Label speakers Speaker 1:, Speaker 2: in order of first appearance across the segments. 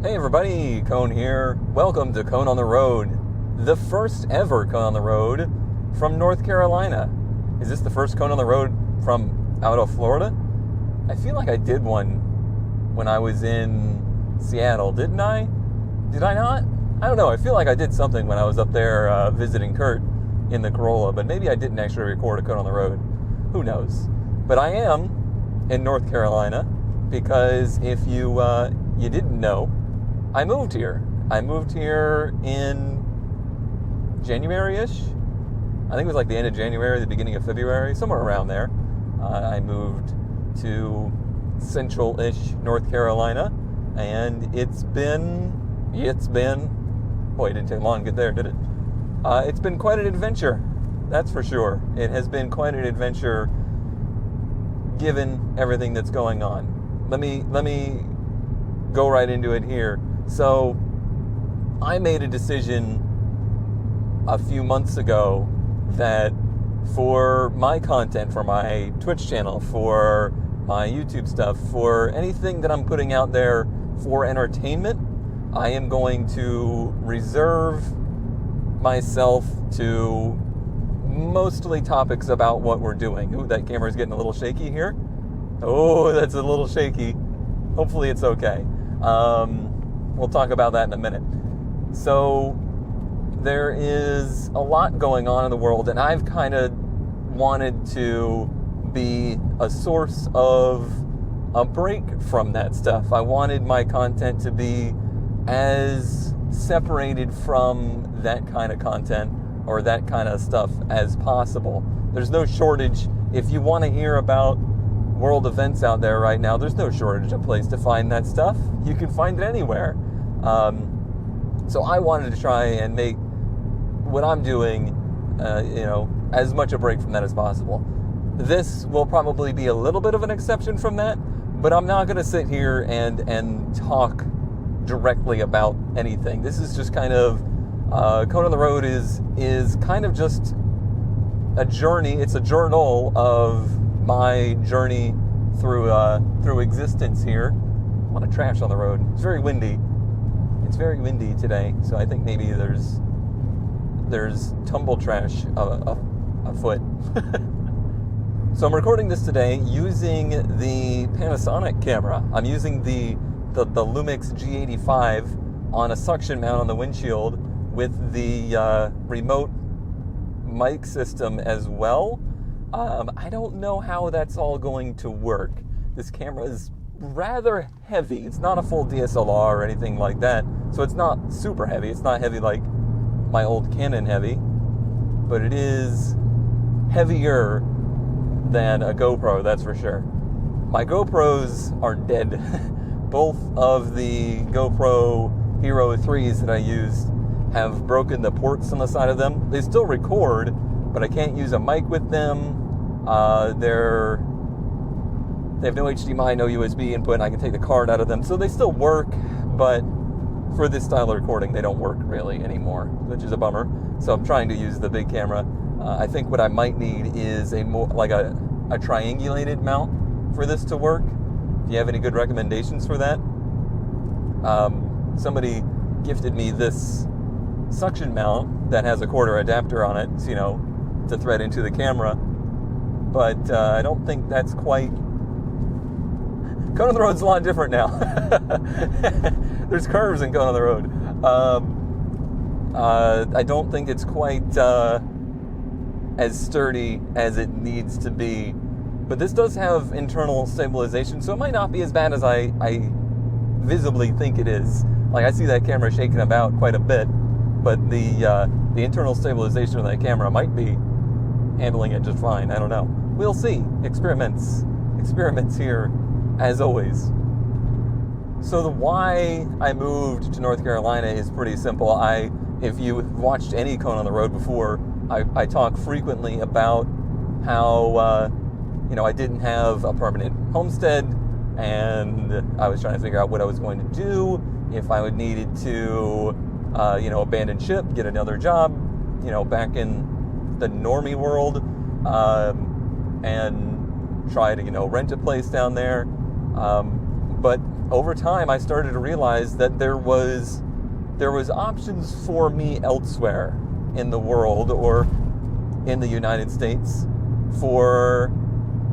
Speaker 1: Hey everybody, Cone here. Welcome to Cone on the Road, the first ever Cone on the Road from North Carolina. Is this the first Cone on the Road from out of Florida? I feel like I did one when I was in Seattle, didn't I? Did I not? I don't know. I feel like I did something when I was up there visiting Kurt in the Corolla, but maybe I didn't actually record a Cone on the Road. Who knows? But I am in North Carolina because if you didn't know, I moved here. I moved here in January-ish. I think it was like the end of January, the beginning of February, somewhere around there. I moved to central-ish North Carolina, and it's been, boy, it didn't take long to get there, did it? It's been quite an adventure, that's for sure. It has been quite an adventure given everything that's going on. Let me go right into it here. So, I made a decision a few months ago that for my content, for my Twitch channel, for my YouTube stuff, for anything that I'm putting out there for entertainment, I am going to reserve myself to mostly topics about what we're doing. Ooh, that camera's getting a little shaky here. Oh, that's a little shaky. Hopefully it's okay. We'll talk about that in a minute. So there is a lot going on in the world, and I've kind of wanted to be a source of a break from that stuff. I wanted my content to be as separated from that kind of content or that kind of stuff as possible. There's no shortage. If you want to hear about world events out there right now, there's no shortage of place to find that stuff. You can find it anywhere. So I wanted to try and make what I'm doing, as much a break from that as possible. This will probably be a little bit of an exception from that, but I'm not going to sit here and talk directly about anything. This is just kind of, Cone on the Road is kind of just a journey. It's a journal of my journey through existence here. A lot of trash on the road. It's very windy. It's very windy today, so I think maybe there's tumble trash afoot. So I'm recording this today using the Panasonic camera. I'm using the Lumix G85 on a suction mount on the windshield with the remote mic system as well. I don't know how that's all going to work. This camera is rather heavy. It's not a full DSLR or anything like that, so it's not super heavy. It's not heavy like my old Canon heavy, but it is heavier than a GoPro, that's for sure. My GoPros are dead. Both of the GoPro Hero 3s that I used have broken the ports on the side of them. They still record, but I can't use a mic with them. They have no HDMI, no USB input, and I can take the card out of them. So they still work, but for this style of recording, they don't work really anymore, which is a bummer. So I'm trying to use the big camera. I think what I might need is a more like a triangulated mount for this to work. Do you have any good recommendations for that? Somebody gifted me this suction mount that has a quarter adapter on it, to thread into the camera. But I don't think that's quite... Cone on the Road's a lot different now. There's curves in Cone on the Road. I don't think it's quite as sturdy as it needs to be. But this does have internal stabilization, so it might not be as bad as I visibly think it is. Like, I see that camera shaking about quite a bit, but the internal stabilization of that camera might be handling it just fine. I don't know. We'll see. Experiments here, as always. So the why I moved to North Carolina is pretty simple. If you watched any Cone on the Road before, I talk frequently about how I didn't have a permanent homestead, and I was trying to figure out what I was going to do, if I would needed to abandon ship, get another job, back in the normie world, and try to, rent a place down there. But over time, I started to realize that there was options for me elsewhere in the world or in the United States for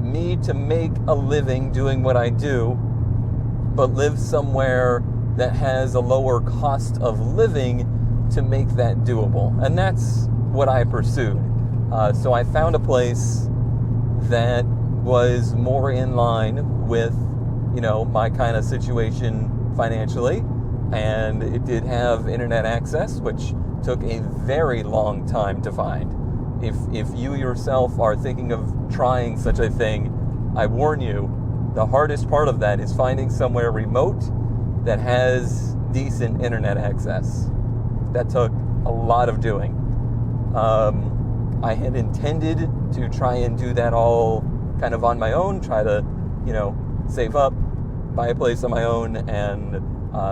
Speaker 1: me to make a living doing what I do, but live somewhere that has a lower cost of living to make that doable. And that's what I pursued. So I found a place that was more in line with, my kind of situation financially. And it did have internet access, which took a very long time to find. If you yourself are thinking of trying such a thing, I warn you, the hardest part of that is finding somewhere remote that has decent internet access. That took a lot of doing. I had intended to try and do that all kind of on my own, try to, save up, buy a place on my own, and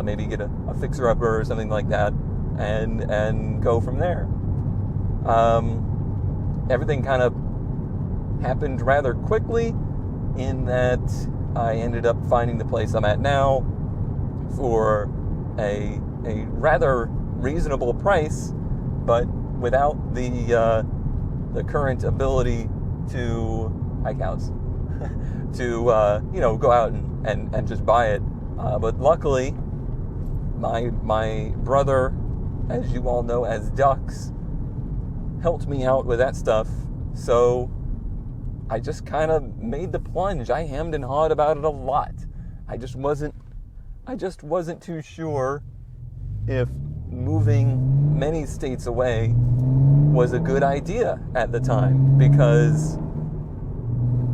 Speaker 1: maybe get a fixer-upper or something like that, and go from there. Everything kind of happened rather quickly in that I ended up finding the place I'm at now for a rather reasonable price, but without the current ability to go out and just buy it. But luckily, my brother, as you all know as Ducks, helped me out with that stuff. So I just kind of made the plunge. I hemmed and hawed about it a lot. I just wasn't too sure if moving many states away was a good idea at the time, because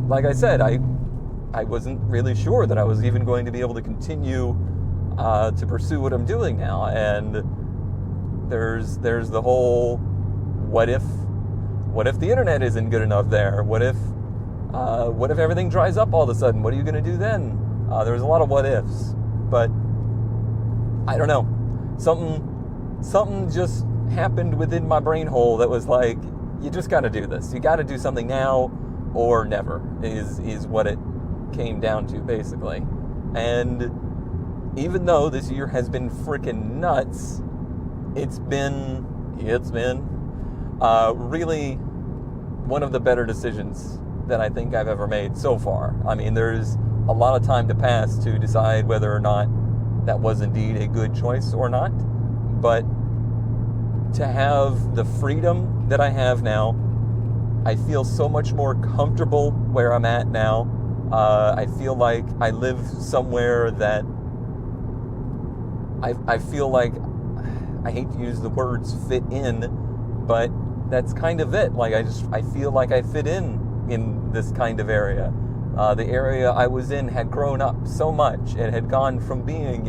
Speaker 1: like I said, I wasn't really sure that I was even going to be able to continue to pursue what I'm doing now. And there's the whole what if the internet isn't good enough there? What if everything dries up all of a sudden? What are you going to do then? There's a lot of what ifs, but I don't know. Something just happened within my brain hole that was like, you just got to do this. You got to do something now or never is what it came down to, basically. And even though this year has been freaking nuts, it's been really one of the better decisions that I think I've ever made so far. I mean, there's a lot of time to pass to decide whether or not that was indeed a good choice or not. But to have the freedom that I have now, I feel so much more comfortable where I'm at now. I feel like I live somewhere that I feel like, I hate to use the words fit in, but that's kind of it. Like I feel like I fit in this kind of area. The area I was in had grown up so much. It had gone from being,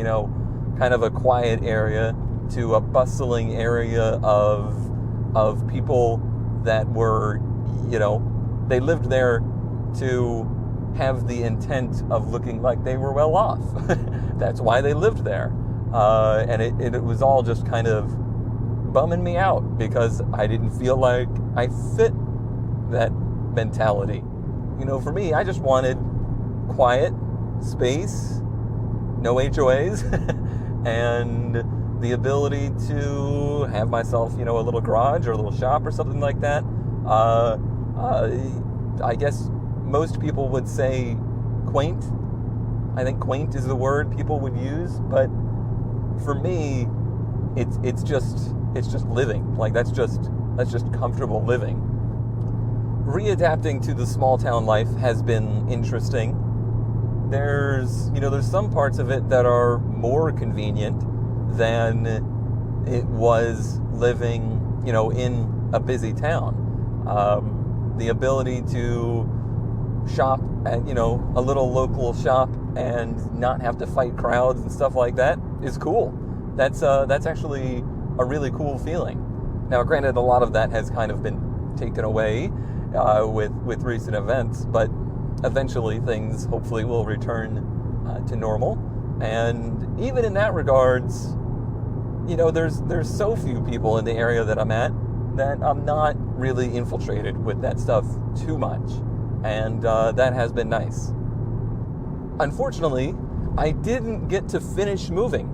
Speaker 1: kind of a quiet area to a bustling area of people that were, they lived there to have the intent of looking like they were well off. That's why they lived there. And it was all just kind of bumming me out because I didn't feel like I fit that mentality. For me, I just wanted quiet space, no HOAs, and the ability to have myself, a little garage or a little shop or something like that. I guess most people would say quaint. I think quaint is the word people would use, but for me, it's just living. Like that's just comfortable living. Readapting to the small town life has been interesting. There's some parts of it that are more convenient than it was living, in a busy town. The ability to shop at, a little local shop and not have to fight crowds and stuff like that is cool. That's actually a really cool feeling. Now, granted, a lot of that has kind of been taken away with recent events, but eventually things hopefully will return to normal. And even in that regards, there's so few people in the area that I'm at that I'm not really infiltrated with that stuff too much. And that has been nice. Unfortunately, I didn't get to finish moving,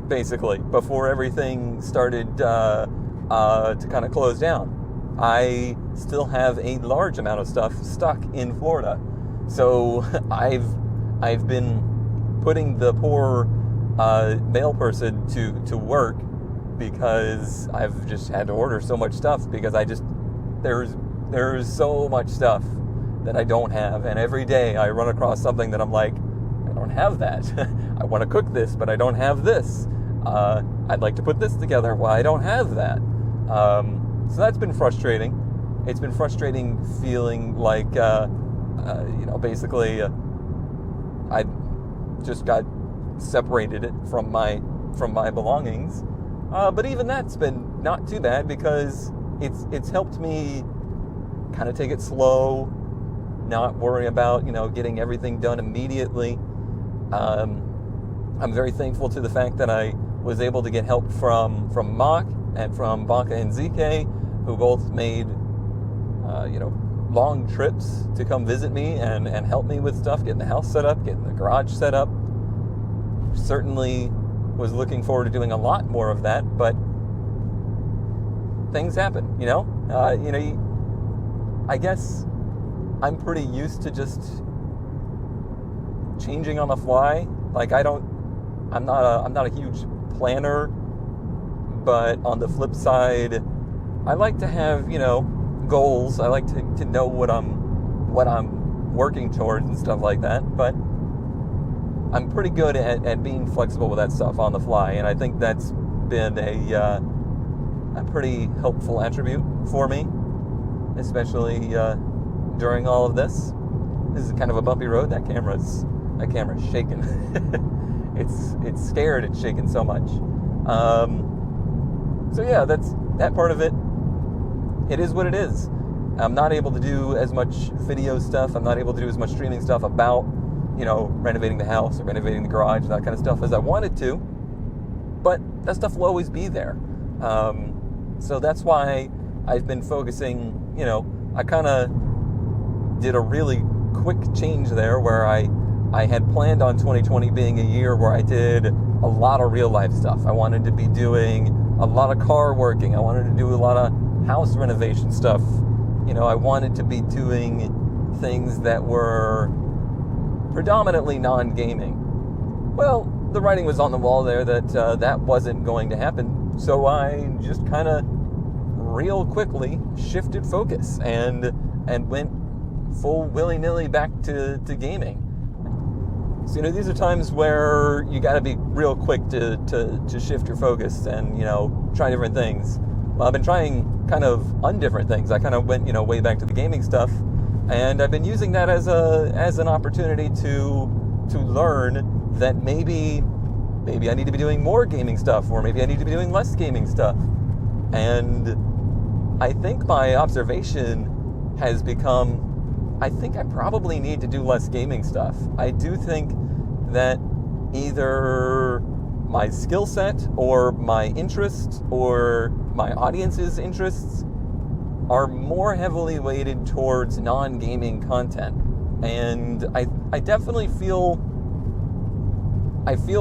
Speaker 1: basically, before everything started to kind of close down. I still have a large amount of stuff stuck in Florida. So I've been putting the poor mail person to work, because I've just had to order so much stuff, because there's so much stuff that I don't have, and every day I run across something that I'm like, I don't have that. I want to cook this, but I don't have this. I'd like to put this together. Well, I don't have that. So that's been frustrating. It's been frustrating feeling like, basically, I just got separated from my belongings. But even that's been not too bad, because it's helped me kind of take it slow, not worry about, getting everything done immediately. I'm very thankful to the fact that I was able to get help from Mock and from Banca and ZK, who both made, long trips to come visit me and help me with stuff, getting the house set up, getting the garage set up. Certainly was looking forward to doing a lot more of that, but things happen, I guess I'm pretty used to just changing on the fly. Like, I'm not a huge planner, but on the flip side, I like to have, goals. I like to know what I'm working towards and stuff like that, but I'm pretty good at being flexible with that stuff on the fly, and I think that's been a pretty helpful attribute for me, especially during all of this. This is kind of a bumpy road. That camera's shaking. It's scared. It's shaking so much. So yeah, that's that part of it. It is what it is. I'm not able to do as much video stuff. I'm not able to do as much streaming stuff about, renovating the house or renovating the garage, that kind of stuff, as I wanted to. But that stuff will always be there. So that's why I've been focusing, I kind of did a really quick change there, where I had planned on 2020 being a year where I did a lot of real life stuff. I wanted to be doing a lot of car working. I wanted to do a lot of house renovation stuff. I wanted to be doing things that were predominantly non-gaming. Well, the writing was on the wall there that that wasn't going to happen. So I just kind of real quickly shifted focus and went full willy-nilly back to gaming. So, these are times where you got to be real quick to shift your focus and, try different things. Well, I've been trying kind of undifferent things. I kind of went, way back to the gaming stuff, and I've been using that as an opportunity to learn that maybe I need to be doing more gaming stuff, or maybe I need to be doing less gaming stuff. And I think my observation has become, I think I probably need to do less gaming stuff. I do think that either my skill set or my interests or my audience's interests are more heavily weighted towards non-gaming content. And I definitely feel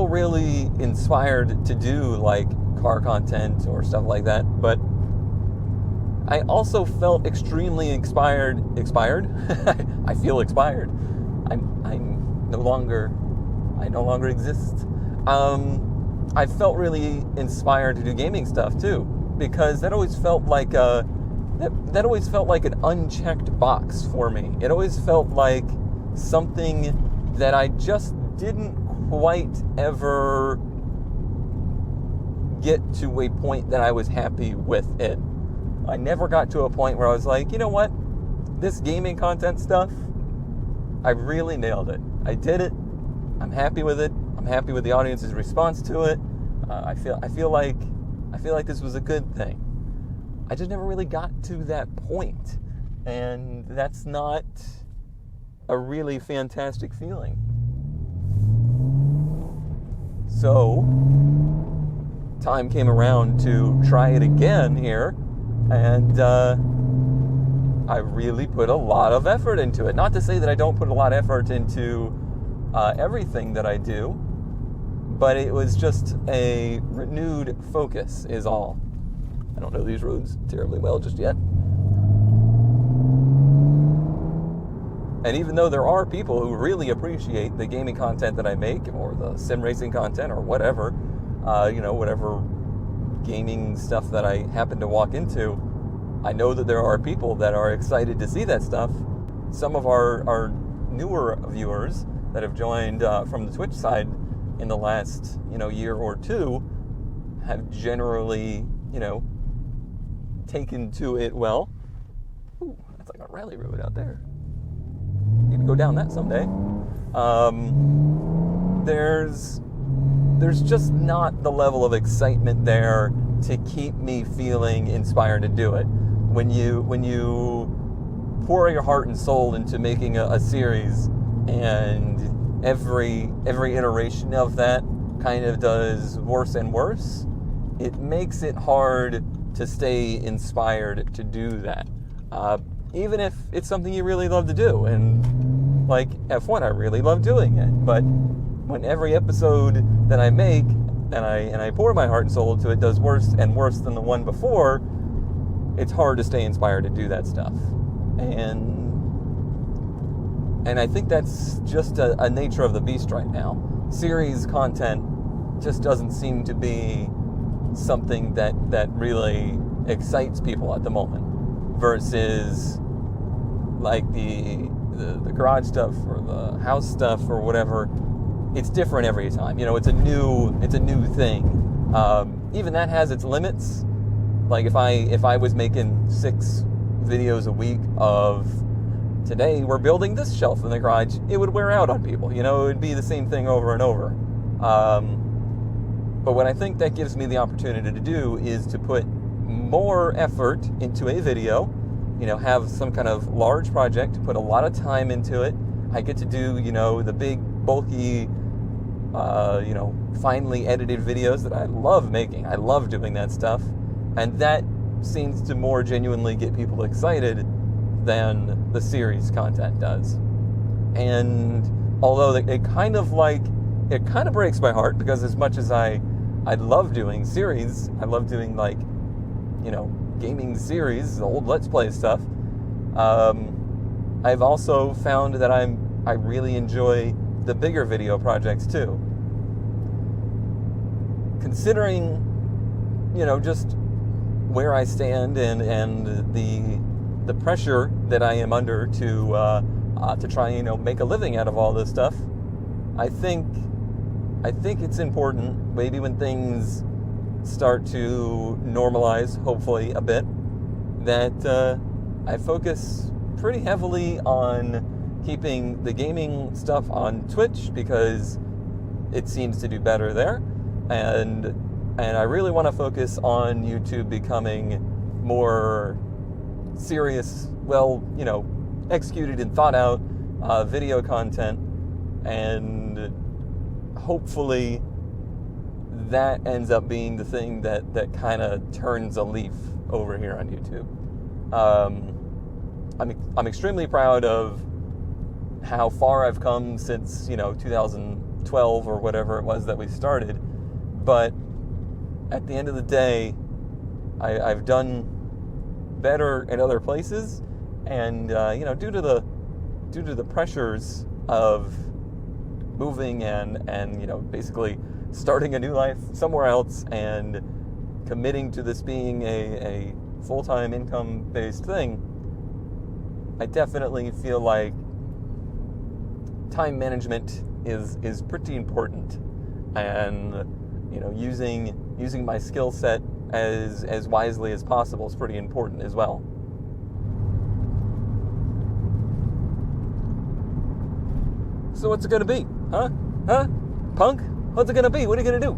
Speaker 1: really inspired to do like car content or stuff like that, but I also felt extremely inspired. I feel expired. I no longer exist. I felt really inspired to do gaming stuff too, because that always felt like that always felt like an unchecked box for me. It always felt like something that I just didn't quite ever get to a point that I was happy with it. I never got to a point where I was like, you know what? This gaming content stuff, I really nailed it. I did it. I'm happy with it. I'm happy with the audience's response to it. I feel like this was a good thing. I just never really got to that point, and that's not a really fantastic feeling. So, time came around to try it again here, and I really put a lot of effort into it. Not to say that I don't put a lot of effort into everything that I do, but it was just a renewed focus is all. I don't know these roads terribly well just yet. And even though there are people who really appreciate the gaming content that I make, or the sim racing content, or whatever, whatever gaming stuff that I happen to walk into, I know that there are people that are excited to see that stuff. Some of our newer viewers that have joined from the Twitch side in the last, year or two have generally, taken to it well. Ooh, that's like a rally road out there. You can go down that someday. There's just not the level of excitement there to keep me feeling inspired to do it. When you pour your heart and soul into making a series, and every iteration of that kind of does worse and worse, it makes it hard to stay inspired to do that. Even if it's something you really love to do. And like F1, I really love doing it. But when every episode that I make and I pour my heart and soul into it does worse and worse than the one before, it's hard to stay inspired to do that stuff. And I think that's just a nature of the beast right now. Series content just doesn't seem to be something that really excites people at the moment, versus like the garage stuff or the house stuff or whatever. It's different every time. It's a new thing. Even that has its limits. Like if I was making 6 videos a week of today we're building this shelf in the garage, it would wear out on people. It would be the same thing over and over. But what I think that gives me the opportunity to do is to put more effort into a video, have some kind of large project, put a lot of time into it. I get to do, the big, bulky, finely edited videos that I love making. I love doing that stuff. And that seems to more genuinely get people excited than the series content does. And although it kind of breaks my heart, because as much as I love doing series, I love doing gaming series, old Let's Play stuff. I've also found that I really enjoy the bigger video projects too. Considering, just where I stand and the pressure that I am under to try and make a living out of all this stuff, I think it's important, maybe when things start to normalize, hopefully a bit, that I focus pretty heavily on keeping the gaming stuff on Twitch, because it seems to do better there, and I really want to focus on YouTube becoming more serious, executed and thought out video content, and hopefully that ends up being the thing that kind of turns a leaf over here on YouTube. I'm extremely proud of how far I've come since 2012 or whatever it was that we started, but at the end of the day, I've done better in other places, and due to the pressures of moving and basically starting a new life somewhere else and committing to this being a full-time income-based thing, I definitely feel like time management is pretty important, and using my skill set as wisely as possible is pretty important as well. So what's it gonna be? Huh? Punk? What's it gonna be? What are you gonna do?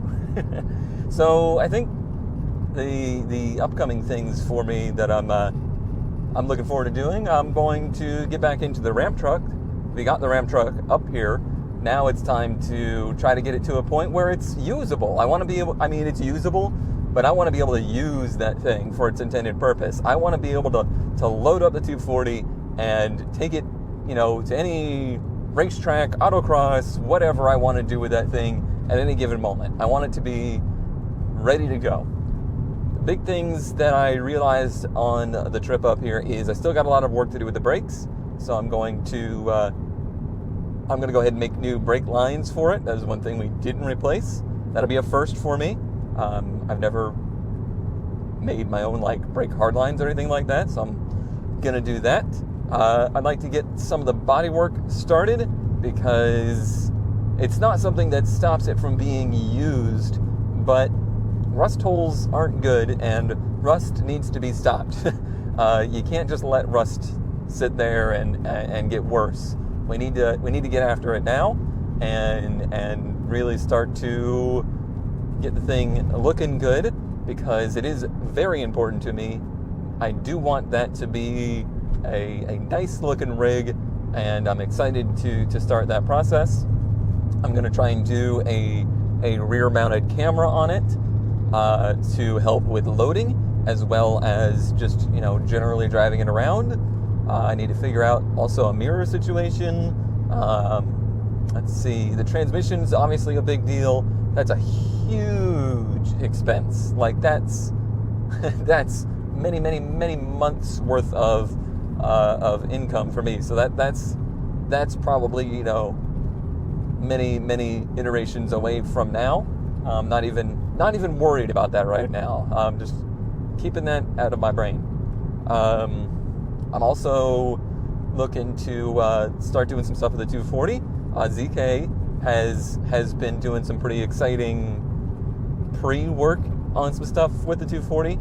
Speaker 1: So I think the upcoming things for me that I'm looking forward to doing, I'm going to get back into the ramp truck. We got the ramp truck up here. Now it's time to try to get it to a point where it's usable. It's usable, but I want to be able to use that thing for its intended purpose. I want to be able to load up the 240 and take it, to any racetrack, autocross, whatever I want to do with that thing at any given moment. I want it to be ready to go. The big things that I realized on the trip up here is I still got a lot of work to do with the brakes, so I'm going to go ahead and make new brake lines for it. That is one thing we didn't replace. That'll be a first for me. I've never made my own brake hard lines or anything like that, so I'm gonna do that. I'd like to get some of the body work started because it's not something that stops it from being used, but rust holes aren't good and rust needs to be stopped. You can't just let rust sit there and get worse. We need to get after it now and really start to get the thing looking good, because it is very important to me. I do want that to be a nice looking rig, and I'm excited to start that process. I'm going to try and do a rear mounted camera on it to help with loading, as well as just generally driving it around. I need to figure out also a mirror situation. Let's see, the transmission's obviously a big deal. That's a huge expense. That's many months worth of income for me. So that's probably many iterations away from now. Not even worried about that right now. I'm just keeping that out of my brain. I'm also looking to start doing some stuff with the 240. ZK has been doing some pretty exciting pre-work on some stuff with the 240.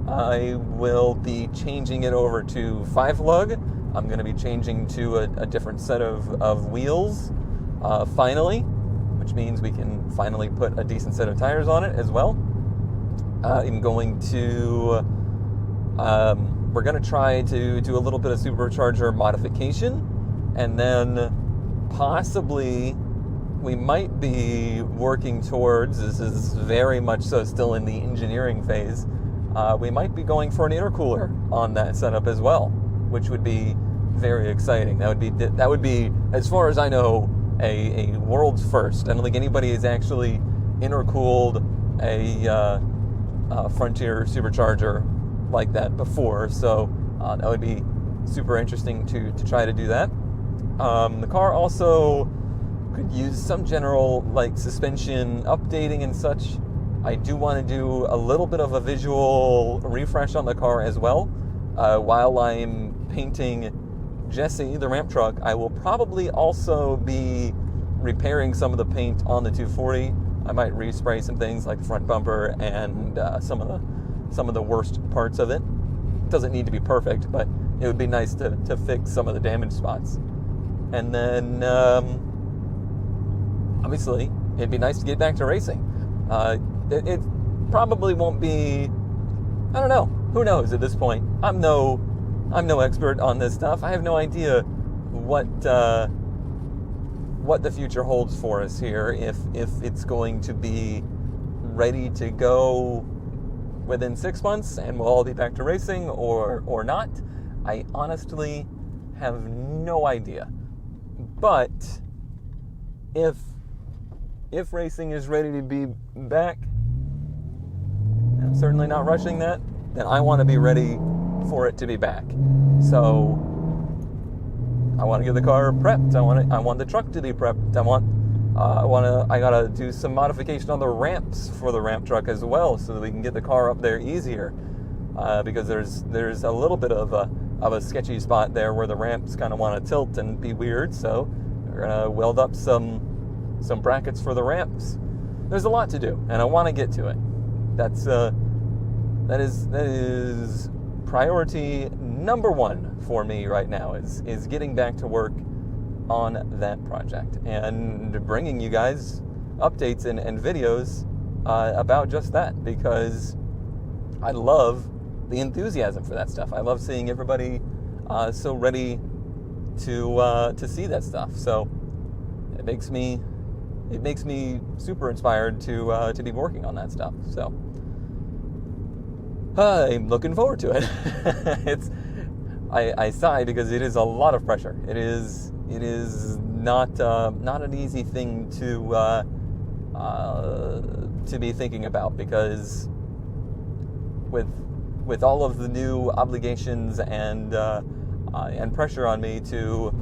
Speaker 1: I will be changing it over to 5-lug. I'm going to be changing to a different set of wheels finally, which means we can finally put a decent set of tires on it as well. I'm going to we're going to try to do a little bit of supercharger modification, and then possibly we might be working towards, this is very much so still in the engineering phase, we might be going for an intercooler on that setup as well, which would be very exciting. That would be, as far as I know, a world's first. I don't think anybody has actually intercooled a Frontier supercharger like that before, so that would be super interesting to try to do that. The car also could use some general suspension updating and such. I do want to do a little bit of a visual refresh on the car as well. While I'm painting Jesse, the ramp truck, I will probably also be repairing some of the paint on the 240. I might respray some things like the front bumper and some of the worst parts of it. It doesn't need to be perfect, but it would be nice to fix some of the damaged spots. And then obviously it'd be nice to get back to racing. It probably won't be, I don't know, who knows at this point. I'm no expert on this stuff. I have no idea what the future holds for us here, if it's going to be ready to go within 6 months and we'll all be back to racing or not. I honestly have no idea. But if racing is ready to be back, and I'm certainly not rushing that, then I want to be ready for it to be back. So I want to get the car prepped. I want the truck to be prepped. I gotta do some modification on the ramps for the ramp truck as well, so that we can get the car up there easier. Because there's a little bit of a sketchy spot there where the ramps kind of want to tilt and be weird. So we're gonna weld up some brackets for the ramps. There's a lot to do, and I want to get to it. That is priority number one for me right now is getting back to work on that project and bringing you guys updates and videos about just that, because I love the enthusiasm for that stuff. I love seeing everybody so ready to see that stuff. So it makes me super inspired to be working on that stuff. So I'm looking forward to it. I sigh because it is a lot of pressure. It is not an easy thing to be thinking about, because with all of the new obligations and pressure on me to,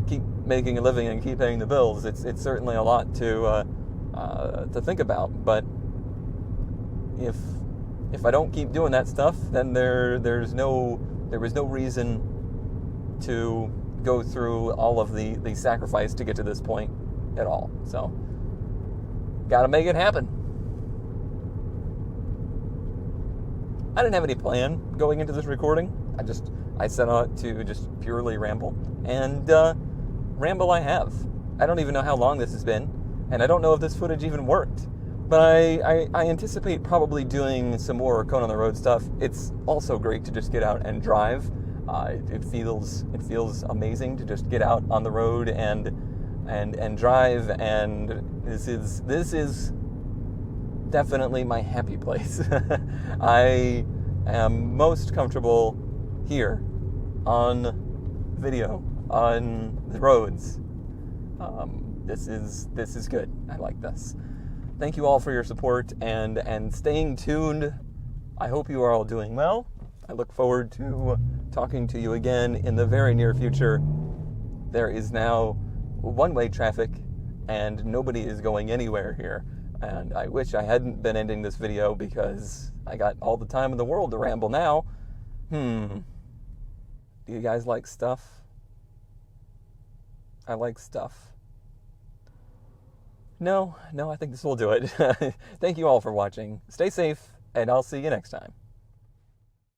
Speaker 1: keep making a living and keep paying the bills, it's certainly a lot to think about. But if I don't keep doing that stuff, then there was no reason to go through all of the sacrifice to get to this point at all. So, gotta make it happen. I didn't have any plan going into this recording. I set out to just purely ramble, and ramble I have. I don't even know how long this has been, and I don't know if this footage even worked. But I anticipate probably doing some more Cone on the Road stuff. It's also great to just get out and drive. It feels amazing to just get out on the road and drive. And this is definitely my happy place. I am most comfortable here on video, on the roads. This is good. I like this. Thank you all for your support and staying tuned. I hope you are all doing well. I look forward to talking to you again in the very near future. There is now one-way traffic and nobody is going anywhere here. And I wish I hadn't been ending this video, because I got all the time in the world to ramble now. Do you guys like stuff? I like stuff. No, I think this will do it. Thank you all for watching. Stay safe, and I'll see you next time.